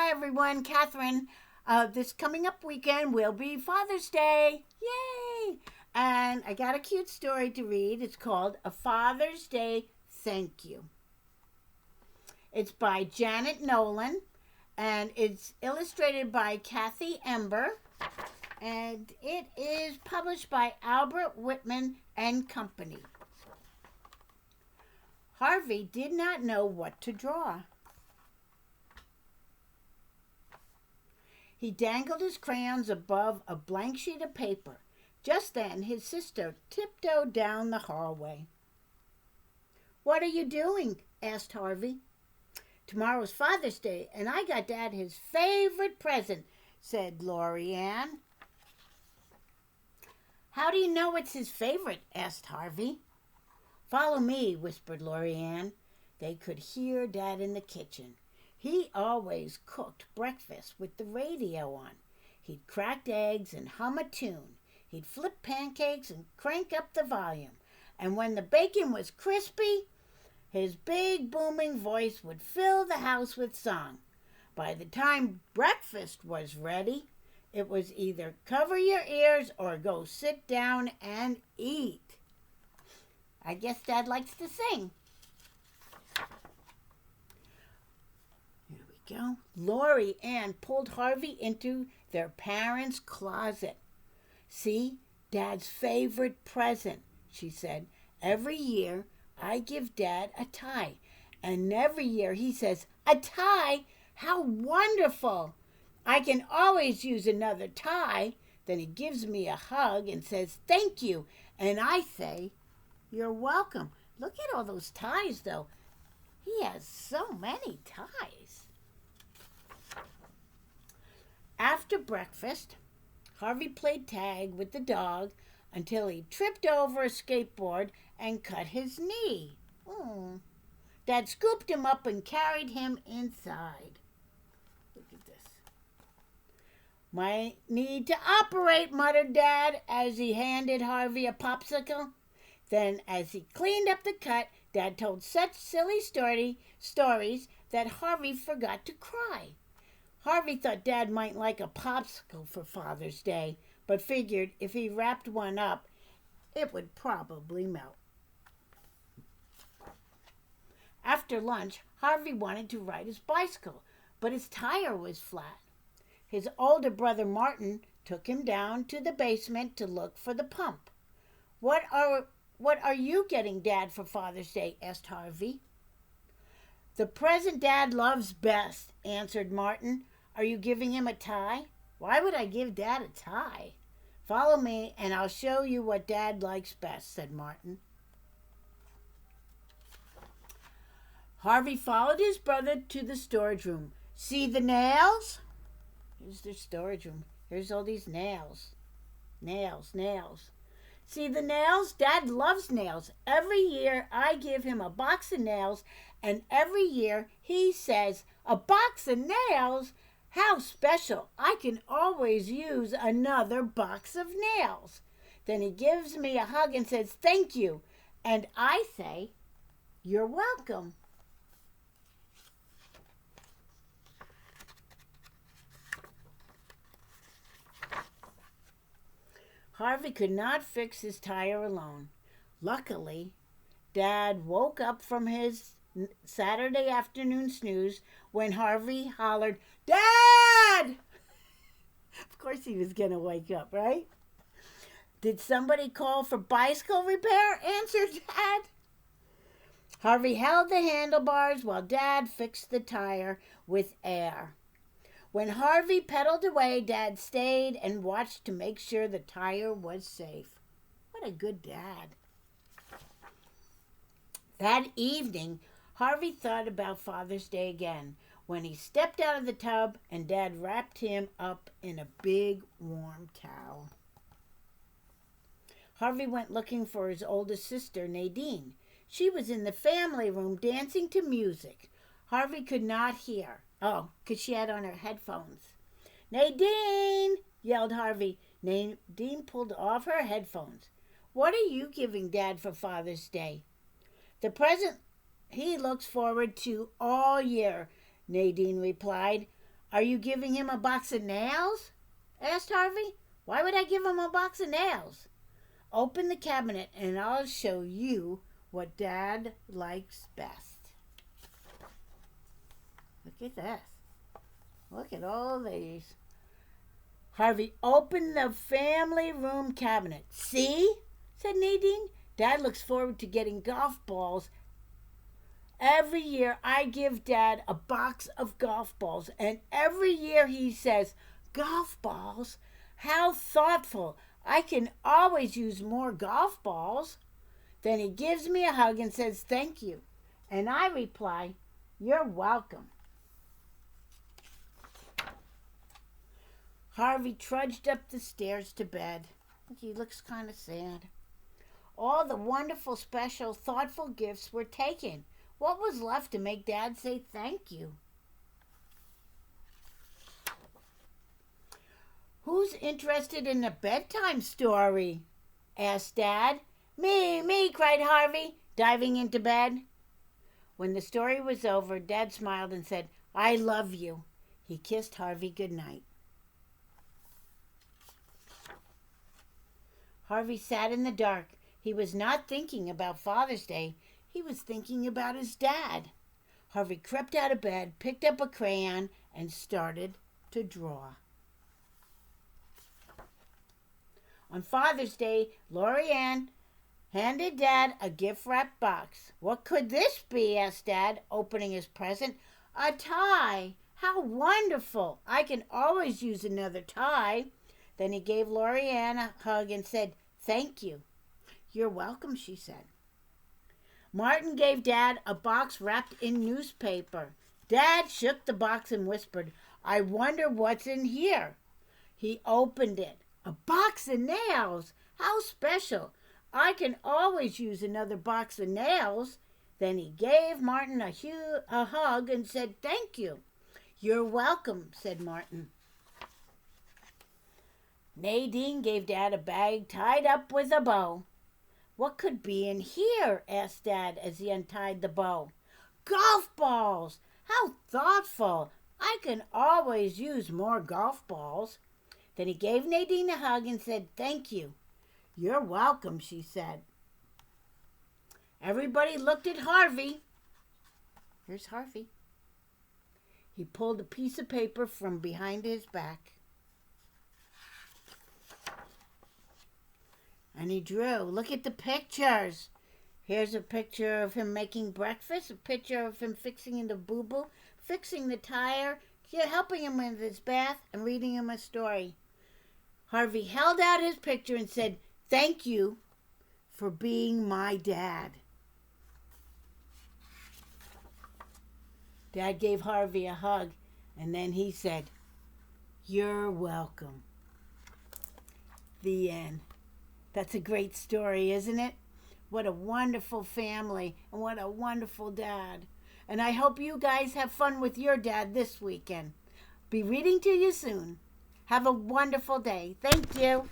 Hi everyone, Catherine. This coming up weekend will be Father's Day. Yay! And I got a cute story to read. It's called A Father's Day Thank You. It's by Janet Nolan and it's illustrated by Kathy Ember. And it is published by Albert Whitman and Company. Harvey did not know what to draw. He dangled his crayons above a blank sheet of paper. Just then, his sister tiptoed down the hallway. "What are you doing?" asked Harvey. "Tomorrow's Father's Day, and I got Dad his favorite present," said Lori Ann. "How do you know it's his favorite?" asked Harvey. "Follow me," whispered Lori Ann. They could hear Dad in the kitchen. He always cooked breakfast with the radio on. He'd crack eggs and hum a tune. He'd flip pancakes and crank up the volume. And when the bacon was crispy, his big booming voice would fill the house with song. By the time breakfast was ready, it was either cover your ears or go sit down and eat. I guess Dad likes to sing. Here we go. Lori Ann pulled Harvey into their parents' closet. "See, Dad's favorite present," she said. "Every year I give Dad a tie, and every year he says, 'A tie? How wonderful! I can always use another tie.' Then he gives me a hug and says, 'Thank you.' And I say, 'You're welcome.'" Look at all those ties, though. He has so many ties. After breakfast, Harvey played tag with the dog until he tripped over a skateboard and cut his knee. Dad scooped him up and carried him inside. Look at this. "Might need to operate," muttered Dad as he handed Harvey a popsicle. Then, as he cleaned up the cut, Dad told such silly stories that Harvey forgot to cry. Harvey thought Dad might like a popsicle for Father's Day, but figured if he wrapped one up, it would probably melt. After lunch, Harvey wanted to ride his bicycle, but his tire was flat. His older brother Martin took him down to the basement to look for the pump. What are you getting Dad for Father's Day?" asked Harvey. "The present Dad loves best," answered Martin. "Are you giving him a tie?" "Why would I give Dad a tie?" "Follow me and I'll show you what Dad likes best," said Martin. Harvey followed his brother to the storage room. "See the nails?" Here's their storage room. Here's all these nails. Nails. "See the nails? Dad loves nails. Every year I give him a box of nails, and every year he says, 'A box of nails? How special! I can always use another box of nails.' Then he gives me a hug and says, 'Thank you.' And I say, 'You're welcome.'" Harvey could not fix his tire alone. Luckily, Dad woke up from his Saturday afternoon snooze when Harvey hollered, "Dad!" Of course he was going to wake up, right? "Did somebody call for bicycle repair?" answered Dad. Harvey held the handlebars while Dad fixed the tire with air. When Harvey pedaled away, Dad stayed and watched to make sure the tire was safe. What a good dad. That evening, Harvey thought about Father's Day again when he stepped out of the tub and Dad wrapped him up in a big warm towel. Harvey went looking for his oldest sister, Nadine. She was in the family room dancing to music. Harvey could not hear. Oh, because she had on her headphones. "Nadine!" yelled Harvey. Nadine pulled off her headphones. "What are you giving Dad for Father's Day?" "The present he looks forward to all year," Nadine replied. Are you giving him a box of nails? Asked Harvey. Why would I give him a box of nails? Open the cabinet and I'll show you what Dad likes best. Look at this. Look at all these. Harvey opened the family room cabinet. See? Said Nadine. Dad looks forward to getting golf balls. Every year I give Dad a box of golf balls, and every year he says, golf balls? How thoughtful. I can always use more golf balls. Then he gives me a hug and says, thank you. And I reply, you're welcome. Harvey trudged up the stairs to bed. He looks kind of sad. All the wonderful, special, thoughtful gifts were taken. What was left to make Dad say thank you? Who's interested in a bedtime story? Asked Dad. Me, cried Harvey, diving into bed. When the story was over, Dad smiled and said, I love you. He kissed Harvey goodnight. Harvey sat in the dark. He was not thinking about Father's Day. He was thinking about his dad. Harvey crept out of bed, picked up a crayon, and started to draw. On Father's Day, Lorianne handed Dad a gift-wrapped box. What could this be? Asked Dad, opening his present. A tie. How wonderful. I can always use another tie. Then he gave Lorianne a hug and said, thank you. You're welcome, she said. Martin gave Dad a box wrapped in newspaper. Dad shook the box and whispered, I wonder what's in here. He opened it. A box of nails. How special. I can always use another box of nails. Then he gave Martin a hug and said, thank you. You're welcome, said Martin. Nadine gave Dad a bag tied up with a bow. What could be in here? Asked Dad as he untied the bow. Golf balls! How thoughtful! I can always use more golf balls. Then he gave Nadine a hug and said, thank you. You're welcome, she said. Everybody looked at Harvey. Here's Harvey. He pulled a piece of paper from behind his back. And he drew. Look at the pictures. Here's a picture of him making breakfast, a picture of him fixing the boo-boo, fixing the tire, helping him with his bath, and reading him a story. Harvey held out his picture and said, thank you for being my dad. Dad gave Harvey a hug, and then he said, you're welcome. The end. That's a great story, isn't it? What a wonderful family and what a wonderful dad. And I hope you guys have fun with your dad this weekend. Be reading to you soon. Have a wonderful day. Thank you.